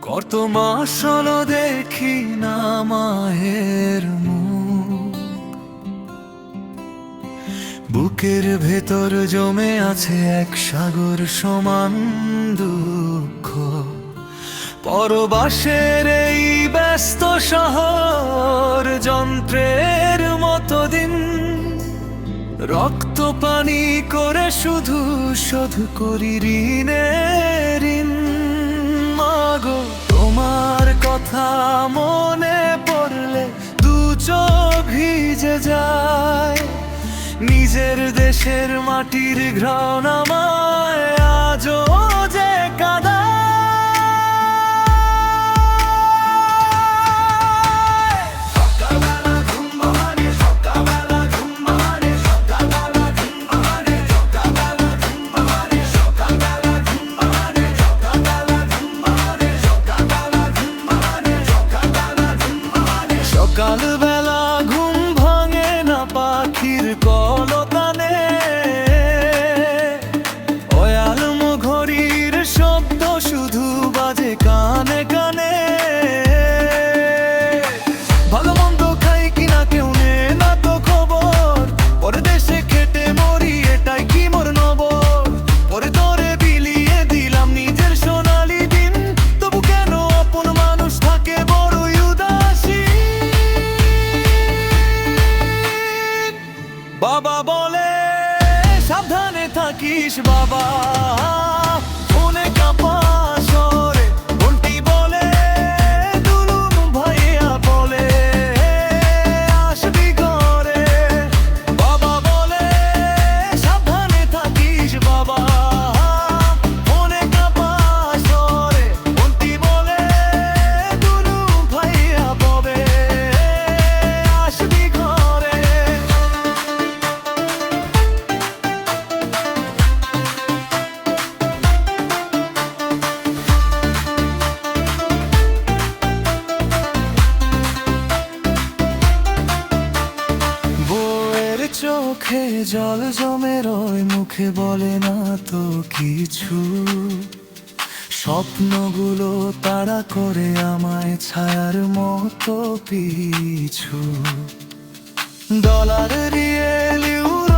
কত মাস হলো দেখি না মায়ের মুখ, বুকের ভেতর জমে আছে এক সাগর সমান দুঃখ। পরবাসের এই ব্যস্ত শহর যন্ত্রের মতো দিন, রক্ত পানি করে শুধু শোধ করি ঋণের ঋণ। মাগো তোমার কথা মনে পড়লে দু চোখ ভিজে যায়, নিজের দেশের মাটির ঘ্রাণ আমায় আজও যে কাঁদায়। সকালবেলা ঘুম ভাঙে না পাখির কলতানে, ওই আলমো ঘড়ির শব্দ শুধু বাজে কানে কানে। ভালো মন্দ খাই কিনা কেউ নে না তো খবর, পরে দেশে খেটে মরি এটাই কি মোর নবর। পরে তোরে বিলিয়ে দিলাম নিজের সোনালি দিন, তবু কেন আপন মানুষ থাকে বড়ই উদাসী। বাবা বলে সাবধানে থাকিস বাবা, ফোনে কাপা শহরে বন্টি বলে, দুলুম ভাইয়া বলে আসবি ঘরে। বাবা বলে সাবধানে থাকিস বাবা, ফোনে কাপা শহরে বন্টি বলে, দুলুম ভাইয়া বলে আসবি ঘরে। চোখে জল জমে রয়, মুখে বলে না তো কিছু। স্বপ্নগুলো তাড়া করে আমায় ছায়ার মতো পিছু। Dollar real euro